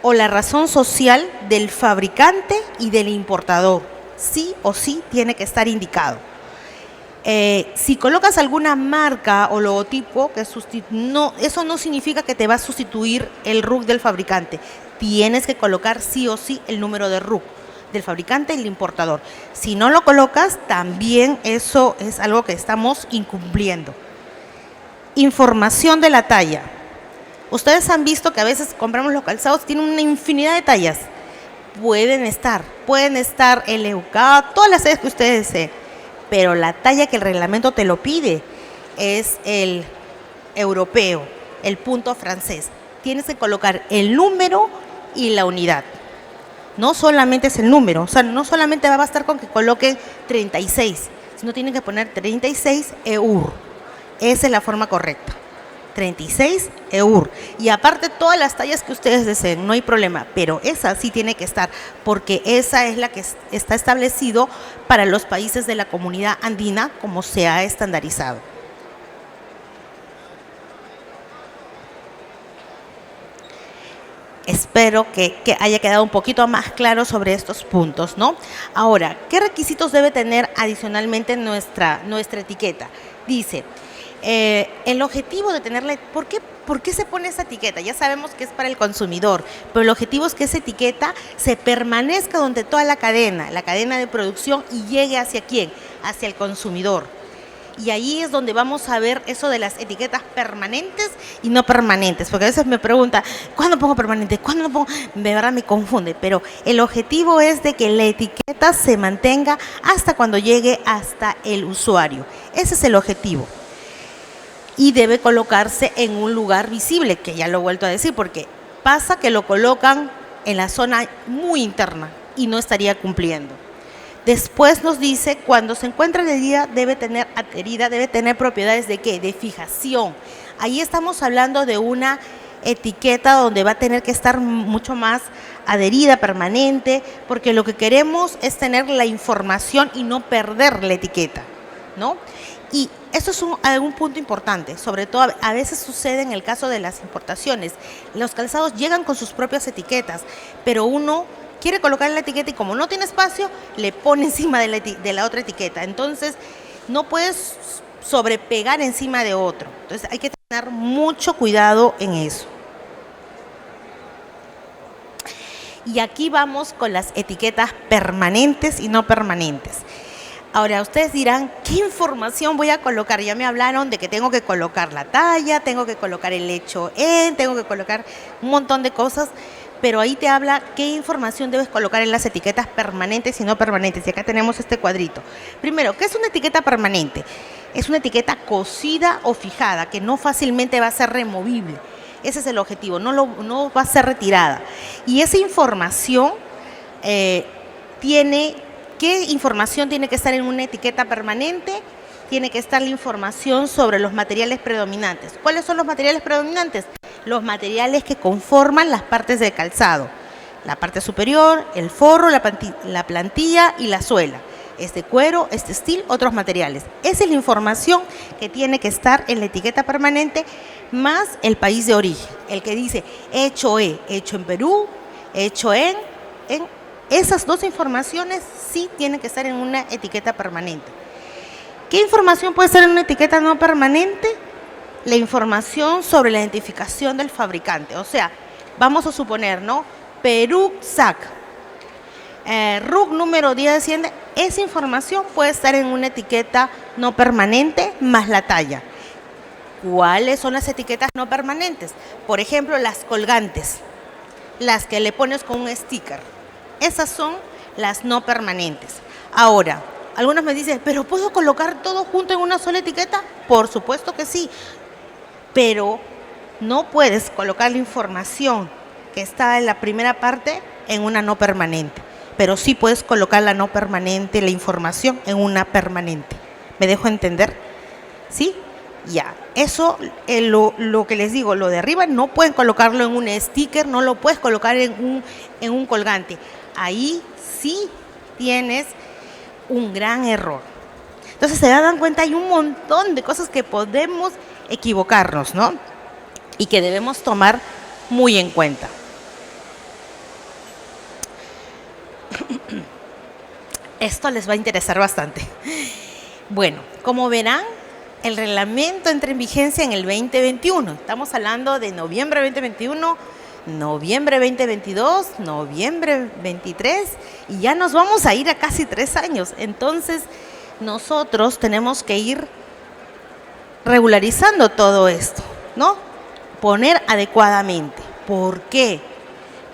o la razón social del fabricante y del importador. Sí o sí tiene que estar indicado. Si colocas alguna marca o logotipo, eso no significa que te va a sustituir el RUC del fabricante. Tienes que colocar sí o sí el número de RUC del fabricante y el importador. Si no lo colocas, también eso es algo que estamos incumpliendo. Información de la talla. Ustedes han visto que a veces compramos los calzados, tienen una infinidad de tallas. Pueden estar LUK, todas las tallas que ustedes deseen, pero la talla que el reglamento te lo pide es el europeo, el punto francés. Tienes que colocar el número y la unidad. No solamente es el número, o sea, no solamente va a bastar con que coloquen 36, sino tienen que poner 36 EUR. Esa es la forma correcta. 36 EUR. Y aparte todas las tallas que ustedes deseen, no hay problema, pero esa sí tiene que estar, porque esa es la que está establecido para los países de la comunidad andina, como se ha estandarizado. Espero que haya quedado un poquito más claro sobre estos puntos, ¿no? Ahora, ¿qué requisitos debe tener adicionalmente nuestra etiqueta? Dice, el objetivo de tenerla, ¿por qué se pone esa etiqueta? Ya sabemos que es para el consumidor, pero el objetivo es que esa etiqueta se permanezca durante toda la cadena de producción y llegue ¿hacia quién? Hacia el consumidor. Y ahí es donde vamos a ver eso de las etiquetas permanentes y no permanentes, porque a veces me preguntan, ¿cuándo pongo permanente? ¿Cuándo no pongo? De verdad me confunde, pero el objetivo es de que la etiqueta se mantenga hasta cuando llegue hasta el usuario. Ese es el objetivo. Y debe colocarse en un lugar visible, que ya lo he vuelto a decir, porque pasa que lo colocan en la zona muy interna y no estaría cumpliendo. Después nos dice, cuando se encuentra adherida, debe tener propiedades de ¿qué? De fijación. Ahí estamos hablando de una etiqueta donde va a tener que estar mucho más adherida, permanente, porque lo que queremos es tener la información y no perder la etiqueta, ¿no? Y eso es un punto importante, sobre todo a veces sucede en el caso de las importaciones. Los calzados llegan con sus propias etiquetas, pero uno quiere colocar la etiqueta y como no tiene espacio, le pone encima de la otra etiqueta. Entonces, no puedes sobrepegar encima de otro. Entonces, hay que tener mucho cuidado en eso. Y aquí vamos con las etiquetas permanentes y no permanentes. Ahora, ustedes dirán, ¿qué información voy a colocar? Ya me hablaron de que tengo que colocar la talla, tengo que colocar el hecho en, tengo que colocar un montón de cosas, pero ahí te habla qué información debes colocar en las etiquetas permanentes y no permanentes. Y acá tenemos este cuadrito. Primero, ¿qué es una etiqueta permanente? Es una etiqueta cosida o fijada, que no fácilmente va a ser removible. Ese es el objetivo, no va a ser retirada. Y esa información ¿qué información tiene que estar en una etiqueta permanente? Tiene que estar la información sobre los materiales predominantes. ¿Cuáles son los materiales predominantes? Los materiales que conforman las partes del calzado. La parte superior, el forro, la plantilla y la suela. Este cuero, este textil, otros materiales. Esa es la información que tiene que estar en la etiqueta permanente, más el país de origen. El que dice hecho en Perú, hecho en esas dos informaciones sí tienen que estar en una etiqueta permanente. ¿Qué información puede estar en una etiqueta no permanente? La información sobre la identificación del fabricante. O sea, vamos a suponer, ¿no? Perú SAC, RUC número 10, esa información puede estar en una etiqueta no permanente más la talla. ¿Cuáles son las etiquetas no permanentes? Por ejemplo, las colgantes, las que le pones con un sticker. Esas son las no permanentes. Ahora, algunos me dicen, ¿pero puedo colocar todo junto en una sola etiqueta? Por supuesto que sí, pero no puedes colocar la información que está en la primera parte en una no permanente, pero sí puedes colocar la no permanente, la información en una permanente. ¿Me dejo entender? ¿Sí? Ya, eso lo que les digo, lo de arriba no pueden colocarlo en un sticker, no lo puedes colocar en un colgante. Ahí sí tienes un gran error. Entonces se dan cuenta, hay un montón de cosas que podemos equivocarnos, ¿no? Y que debemos tomar muy en cuenta. Esto les va a interesar bastante. Bueno, como verán, el reglamento entra en vigencia en el 2021. Estamos hablando de noviembre 2021, noviembre 2022, noviembre 23, y ya nos vamos a ir a casi 3 años. Entonces, nosotros tenemos que ir regularizando todo esto, ¿no? Poner adecuadamente. ¿Por qué?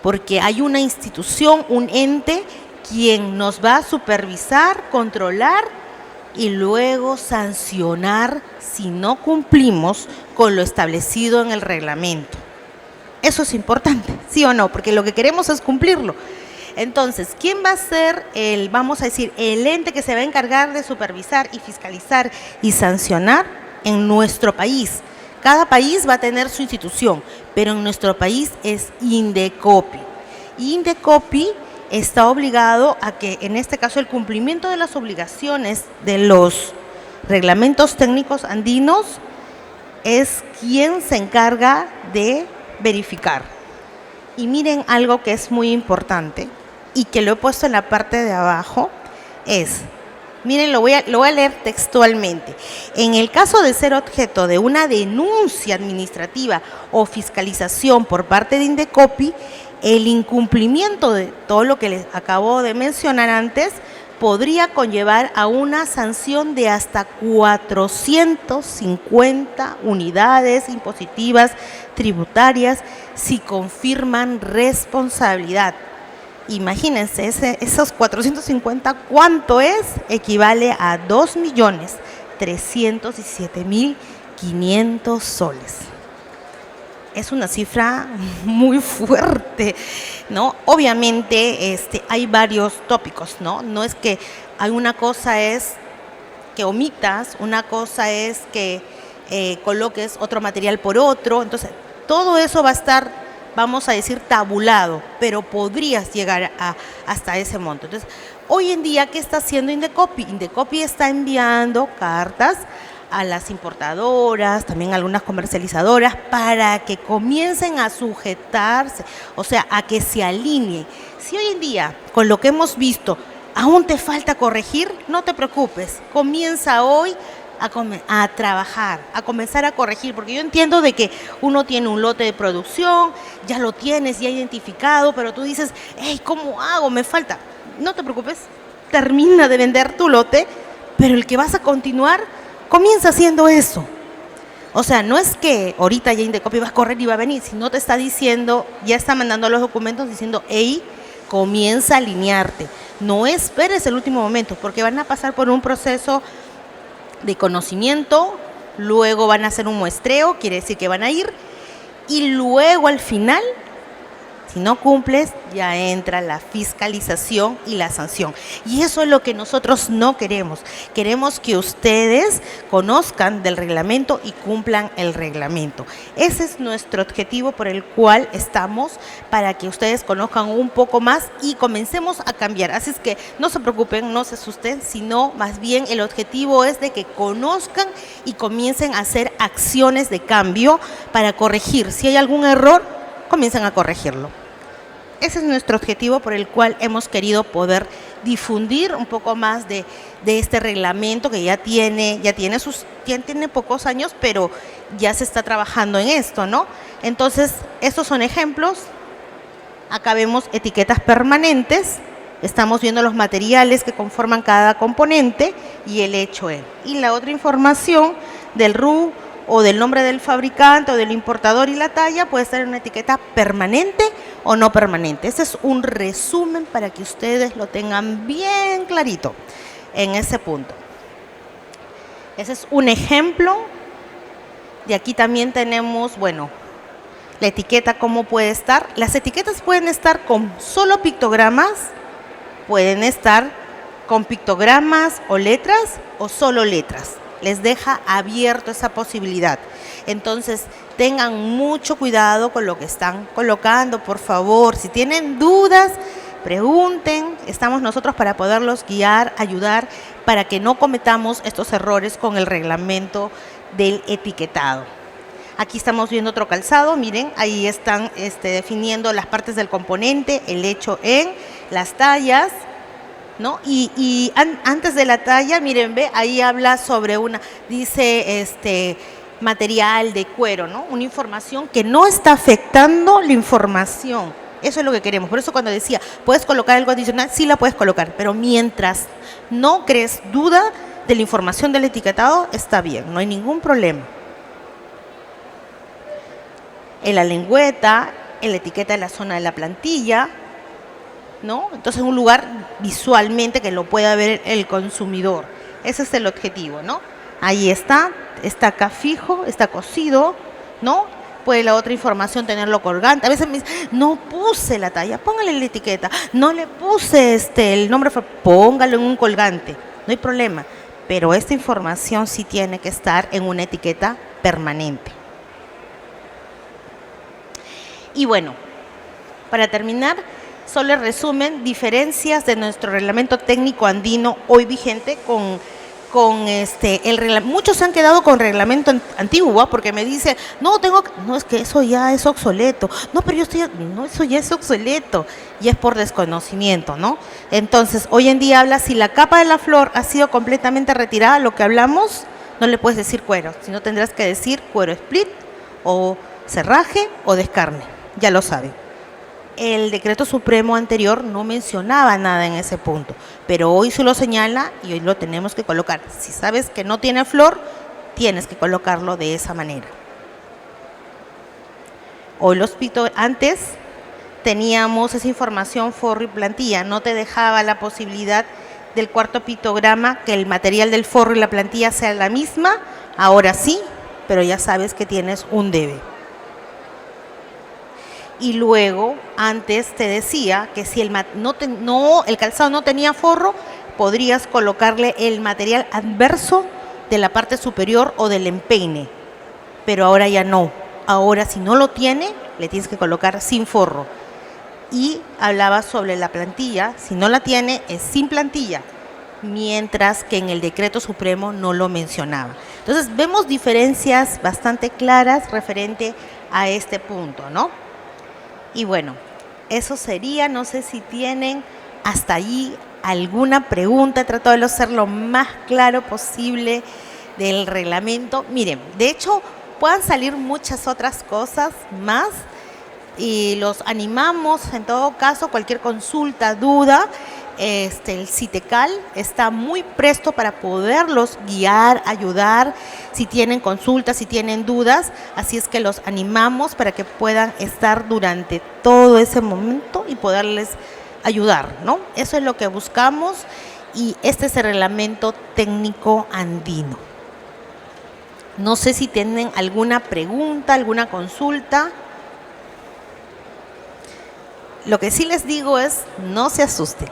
Porque hay una institución, un ente, quien nos va a supervisar, controlar y luego sancionar si no cumplimos con lo establecido en el reglamento. Eso es importante, ¿sí o no? Porque lo que queremos es cumplirlo. Entonces, ¿quién va a ser el ente que se va a encargar de supervisar y fiscalizar y sancionar en nuestro país? Cada país va a tener su institución, pero en nuestro país es Indecopi. Indecopi está obligado a que, en este caso, el cumplimiento de las obligaciones de los reglamentos técnicos andinos es quien se encarga de verificar. Y miren algo que es muy importante y que lo he puesto en la parte de abajo, miren, lo voy a leer textualmente. En el caso de ser objeto de una denuncia administrativa o fiscalización por parte de Indecopi, el incumplimiento de todo lo que les acabo de mencionar antes podría conllevar a una sanción de hasta 450 unidades impositivas tributarias si confirman responsabilidad. Imagínense, esos 450, ¿cuánto es? Equivale a 2.317.500 soles. Es una cifra muy fuerte, ¿no? Obviamente hay varios tópicos, ¿no? No es que hay una cosa es que omitas, una cosa es que coloques otro material por otro. Entonces, todo eso va a estar, vamos a decir, tabulado, pero podrías llegar hasta ese monto. Entonces, hoy en día, ¿qué está haciendo Indecopi? Indecopi está enviando cartas a las importadoras, también a algunas comercializadoras, para que comiencen a sujetarse, o sea, a que se alineen. Si hoy en día, con lo que hemos visto, aún te falta corregir, no te preocupes, comienza hoy a trabajar, a comenzar a corregir, porque yo entiendo de que uno tiene un lote de producción, ya lo tienes, ya identificado, pero tú dices, hey, ¿cómo hago? Me falta. No te preocupes, termina de vender tu lote, pero el que vas a continuar comienza haciendo eso. O sea, no es que ahorita ya Indecopi va a correr y va a venir, sino te está diciendo, ya está mandando los documentos diciendo, hey, comienza a alinearte. No esperes el último momento, porque van a pasar por un proceso de conocimiento, luego van a hacer un muestreo, quiere decir que van a ir, y luego al final, si no cumples, ya entra la fiscalización y la sanción. Y eso es lo que nosotros no queremos. Queremos que ustedes conozcan del reglamento y cumplan el reglamento. Ese es nuestro objetivo por el cual estamos, para que ustedes conozcan un poco más y comencemos a cambiar. Así es que no se preocupen, no se asusten, sino más bien el objetivo es de que conozcan y comiencen a hacer acciones de cambio para corregir. Si hay algún error, comiencen a corregirlo. Ese es nuestro objetivo por el cual hemos querido poder difundir un poco más de este reglamento que ya tiene pocos años, pero ya se está trabajando en esto, ¿no? Entonces, estos son ejemplos. Acá vemos etiquetas permanentes, estamos viendo los materiales que conforman cada componente y el hecho en. Y la otra información del RU o del nombre del fabricante o del importador y la talla puede ser una etiqueta permanente o no permanente. Ese es un resumen para que ustedes lo tengan bien clarito en ese punto. Ese es un ejemplo. De aquí también tenemos, bueno, la etiqueta cómo puede estar. Las etiquetas pueden estar con solo pictogramas, pueden estar con pictogramas o letras o solo letras. Les deja abierto esa posibilidad. Entonces, tengan mucho cuidado con lo que están colocando, por favor. Si tienen dudas, pregunten. Estamos nosotros para poderlos guiar, ayudar, para que no cometamos estos errores con el reglamento del etiquetado. Aquí estamos viendo otro calzado, miren, ahí están definiendo las partes del componente, el hecho en, las tallas, ¿no? Y antes de la talla, miren, ve, ahí habla sobre dice material de cuero, ¿no? Una información que no está afectando la información. Eso es lo que queremos. Por eso cuando decía, ¿puedes colocar algo adicional? Sí la puedes colocar, pero mientras no crees duda de la información del etiquetado, está bien, no hay ningún problema. En la lengüeta, en la etiqueta de la zona de la plantilla, ¿no? Entonces, un lugar visualmente que lo pueda ver el consumidor. Ese es el objetivo, ¿no? Ahí está acá fijo, está cosido, ¿no? Puede la otra información tenerlo colgante. A veces me dicen, no puse la talla, póngale la etiqueta. No le puse el nombre, póngalo en un colgante. No hay problema. Pero esta información sí tiene que estar en una etiqueta permanente. Y bueno, para terminar, solo el resumen, diferencias de nuestro reglamento técnico andino hoy vigente con el reglamento. Muchos se han quedado con reglamento antiguo, porque me dicen, no, es que eso ya es obsoleto. No, pero eso ya es obsoleto. Y es por desconocimiento, ¿no? Entonces, hoy en día habla, si la capa de la flor ha sido completamente retirada, lo que hablamos, no le puedes decir cuero, sino tendrás que decir cuero split, o cerraje, o descarne. Ya lo saben. El decreto supremo anterior no mencionaba nada en ese punto, pero hoy se lo señala y hoy lo tenemos que colocar. Si sabes que no tiene flor, tienes que colocarlo de esa manera. Hoy antes teníamos esa información forro y plantilla, no te dejaba la posibilidad del cuarto pictograma que el material del forro y la plantilla sea la misma. Ahora sí, pero ya sabes que tienes un debe. Y luego, antes te decía que si el calzado no tenía forro, podrías colocarle el material adverso de la parte superior o del empeine. Pero ahora ya no. Ahora, si no lo tiene, le tienes que colocar sin forro. Y hablaba sobre la plantilla. Si no la tiene, es sin plantilla. Mientras que en el decreto supremo no lo mencionaba. Entonces, vemos diferencias bastante claras referente a este punto, ¿no? Y bueno, eso sería, no sé si tienen hasta allí alguna pregunta. He tratado de ser lo más claro posible del reglamento. Miren, de hecho, puedan salir muchas otras cosas más y los animamos, en todo caso, cualquier consulta, duda, el CITECAL está muy presto para poderlos guiar, ayudar, si tienen consultas, si tienen dudas. Así es que los animamos para que puedan estar durante todo ese momento y poderles ayudar, ¿no? Eso es lo que buscamos y este es el reglamento técnico andino. No sé si tienen alguna pregunta, alguna consulta. Lo que sí les digo es, no se asusten.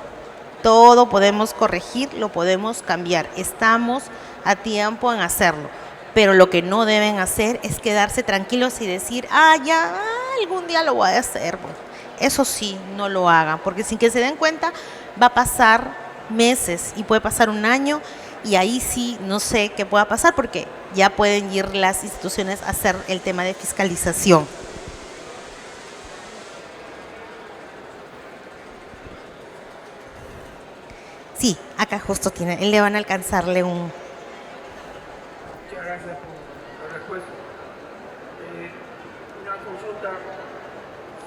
Todo podemos corregir, lo podemos cambiar. Estamos a tiempo en hacerlo. Pero lo que no deben hacer es quedarse tranquilos y decir, algún día lo voy a hacer. Bueno, eso sí, no lo hagan, porque sin que se den cuenta va a pasar meses y puede pasar un año y ahí sí no sé qué pueda pasar porque ya pueden ir las instituciones a hacer el tema de fiscalización. Sí, acá justo le van a alcanzarle un... Muchas gracias por la respuesta. Una consulta,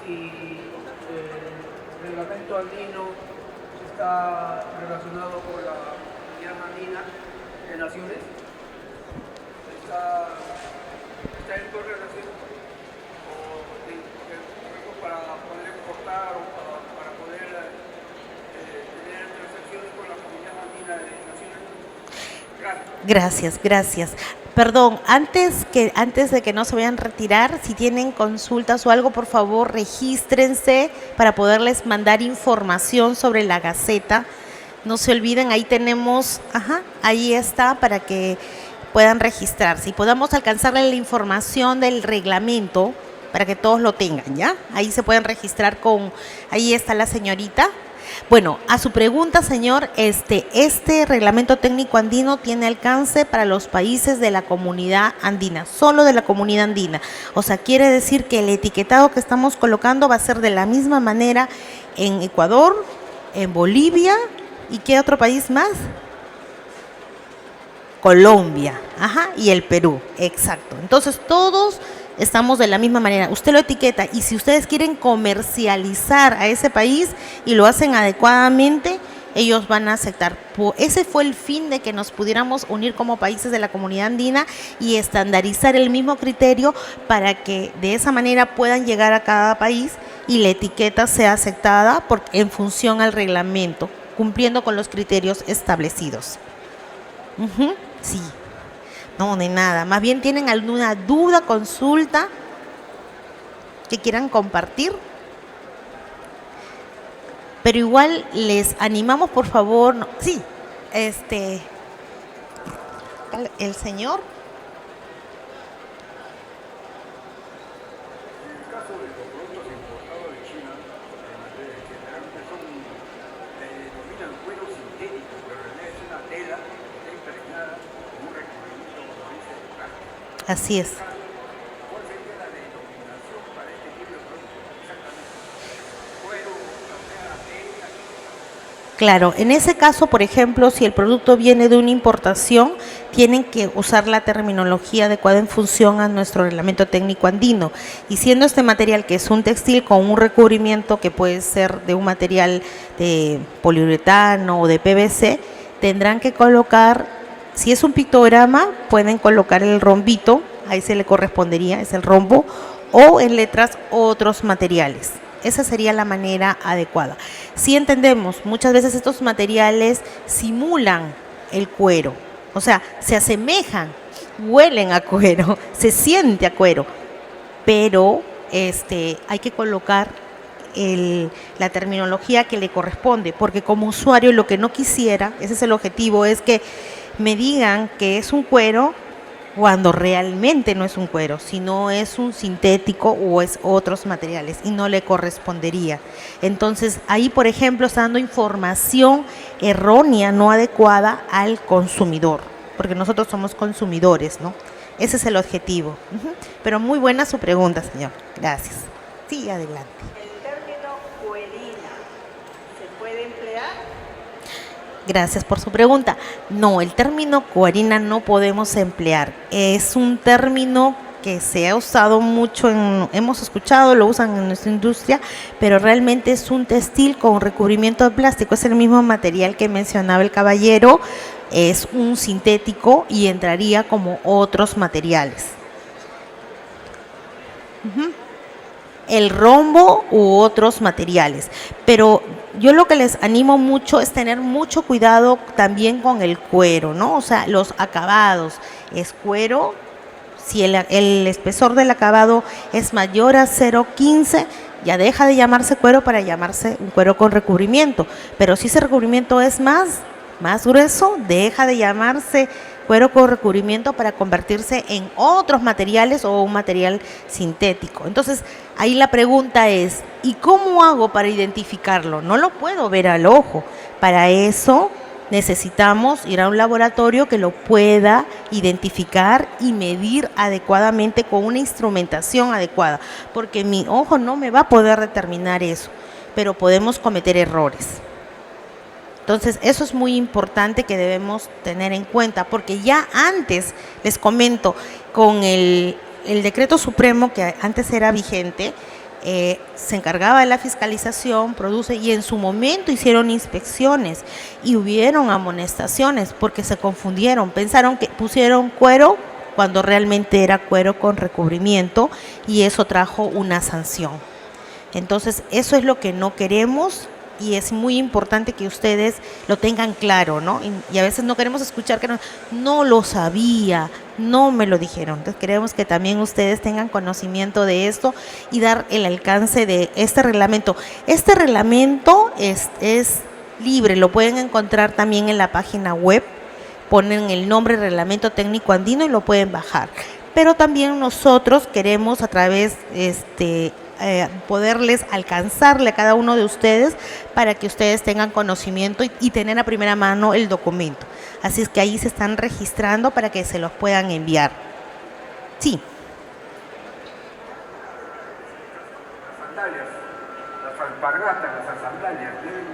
si el reglamento andino está relacionado con la Comunidad Andina de Naciones, está en correlación para poder exportar o para poder tener transacciones con la Comunidad Andina de Naciones. Gracias. Perdón, antes de que no se vayan a retirar, si tienen consultas o algo, por favor, regístrense para poderles mandar información sobre la Gaceta. No se olviden, ahí tenemos, ahí está, para que puedan registrarse y podamos alcanzarle la información del reglamento para que todos lo tengan, ¿ya? Ahí se pueden registrar ahí está la señorita. Bueno, a su pregunta, señor, este reglamento técnico andino tiene alcance para los países de la comunidad andina, solo de la comunidad andina. O sea, quiere decir que el etiquetado que estamos colocando va a ser de la misma manera en Ecuador, en Bolivia, ¿y qué otro país más? Colombia, y el Perú, exacto. Entonces, todos estamos de la misma manera. Usted lo etiqueta y si ustedes quieren comercializar a ese país y lo hacen adecuadamente, ellos van a aceptar. Ese fue el fin de que nos pudiéramos unir como países de la comunidad andina y estandarizar el mismo criterio para que de esa manera puedan llegar a cada país y la etiqueta sea aceptada en función al reglamento, cumpliendo con los criterios establecidos. Sí. No, de nada. Más bien, ¿tienen alguna duda, consulta que quieran compartir? Pero igual les animamos, por favor. Sí, el señor. En el caso de los productos importados de China, generalmente denominan cuero sintético, pero en realidad es una tela que está impregnada con un recubrimiento, como dice, de plástico. Así es. ¿Cuál sería la denominación para este tipo de productos? Exactamente. Cuero, o sea, tela. Claro, en ese caso, por ejemplo, si el producto viene de una importación, tienen que usar la terminología adecuada en función a nuestro reglamento técnico andino. Y siendo este material que es un textil con un recubrimiento que puede ser de un material de poliuretano o de PVC, tendrán que colocar, si es un pictograma, pueden colocar el rombito, ahí se le correspondería, es el rombo, o en letras otros materiales. Esa sería la manera adecuada. Si entendemos, muchas veces estos materiales simulan el cuero, o sea, se asemejan, huelen a cuero, se siente a cuero, pero hay que colocar la terminología que le corresponde, porque como usuario lo que no quisiera, ese es el objetivo, es que me digan que es un cuero cuando realmente no es un cuero, sino es un sintético o es otros materiales y no le correspondería. Entonces, ahí, por ejemplo, está dando información errónea, no adecuada al consumidor, porque nosotros somos consumidores, ¿no? Ese es el objetivo. Pero muy buena su pregunta, señor. Gracias. Sí, adelante. ¿El término puerina se puede emplear? Gracias por su pregunta. No, el término cuarina no podemos emplear. Es un término que se ha usado mucho, hemos escuchado, lo usan en nuestra industria, pero realmente es un textil con recubrimiento de plástico. Es el mismo material que mencionaba el caballero, es un sintético y entraría como otros materiales. El rombo u otros materiales. Pero yo lo que les animo mucho es tener mucho cuidado también con el cuero, ¿no? O sea, los acabados. Es cuero, si el espesor del acabado es mayor a 0,15, ya deja de llamarse cuero para llamarse un cuero con recubrimiento. Pero si ese recubrimiento es más grueso, deja de llamarse cuero con recubrimiento para convertirse en otros materiales o un material sintético. Entonces, ahí la pregunta es, ¿y cómo hago para identificarlo? No lo puedo ver al ojo. Para eso necesitamos ir a un laboratorio que lo pueda identificar y medir adecuadamente con una instrumentación adecuada, porque mi ojo no me va a poder determinar eso, pero podemos cometer errores. Entonces, eso es muy importante que debemos tener en cuenta, porque ya antes, les comento, con el decreto supremo que antes era vigente, se encargaba de la fiscalización, produce, y en su momento hicieron inspecciones y hubieron amonestaciones porque se confundieron, pensaron que pusieron cuero cuando realmente era cuero con recubrimiento y eso trajo una sanción. Entonces, eso es lo que no queremos. Y es muy importante que ustedes lo tengan claro, ¿no? Y a veces no queremos escuchar que no lo sabía, no me lo dijeron. Entonces queremos que también ustedes tengan conocimiento de esto y dar el alcance de este reglamento. Este reglamento es libre, lo pueden encontrar también en la página web, ponen el nombre Reglamento Técnico Andino y lo pueden bajar. Pero también nosotros queremos a través poderles alcanzarle a cada uno de ustedes para que ustedes tengan conocimiento y tener a primera mano el documento. Así es que ahí se están registrando para que se los puedan enviar. Sí. Las sandalias, las alpargatas, las sandalias, ¿tienen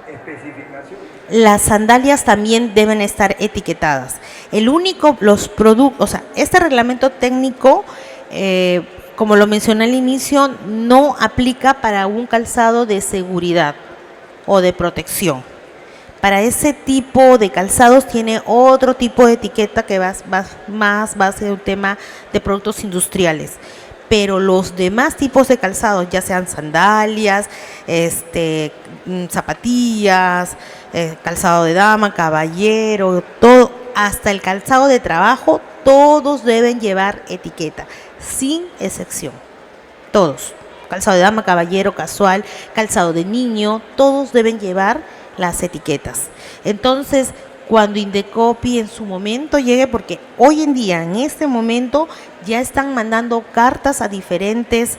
especificaciones? Las sandalias también deben estar etiquetadas. Los productos, o sea, este reglamento técnico, como lo mencioné al inicio, no aplica para un calzado de seguridad o de protección. Para ese tipo de calzados tiene otro tipo de etiqueta que va a ser un tema de productos industriales. Pero los demás tipos de calzados, ya sean sandalias, zapatillas, calzado de dama, caballero, todo, hasta el calzado de trabajo, todos deben llevar etiqueta, sin excepción. Todos. Calzado de dama, caballero, casual, calzado de niño, todos deben llevar las etiquetas. Entonces, cuando Indecopi en su momento llegue, porque hoy en día, en este momento, ya están mandando cartas a diferentes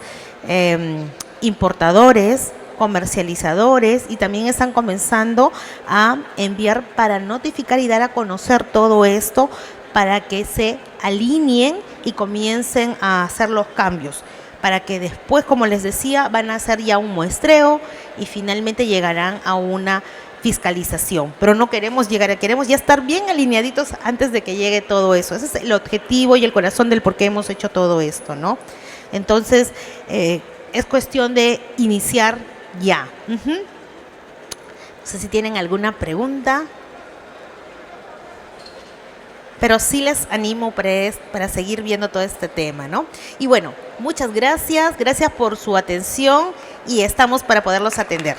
importadores, comercializadores, y también están comenzando a enviar para notificar y dar a conocer todo esto para que se alineen y comiencen a hacer los cambios, para que después, como les decía, van a hacer ya un muestreo y finalmente llegarán a una fiscalización. Pero no queremos llegar, queremos ya estar bien alineaditos antes de que llegue todo eso. Ese es el objetivo y el corazón del por qué hemos hecho todo esto, ¿no? Entonces, es cuestión de iniciar ya. No sé si tienen alguna pregunta, pero sí les animo para seguir viendo todo este tema, ¿no? Y bueno, muchas gracias por su atención y estamos para poderlos atender.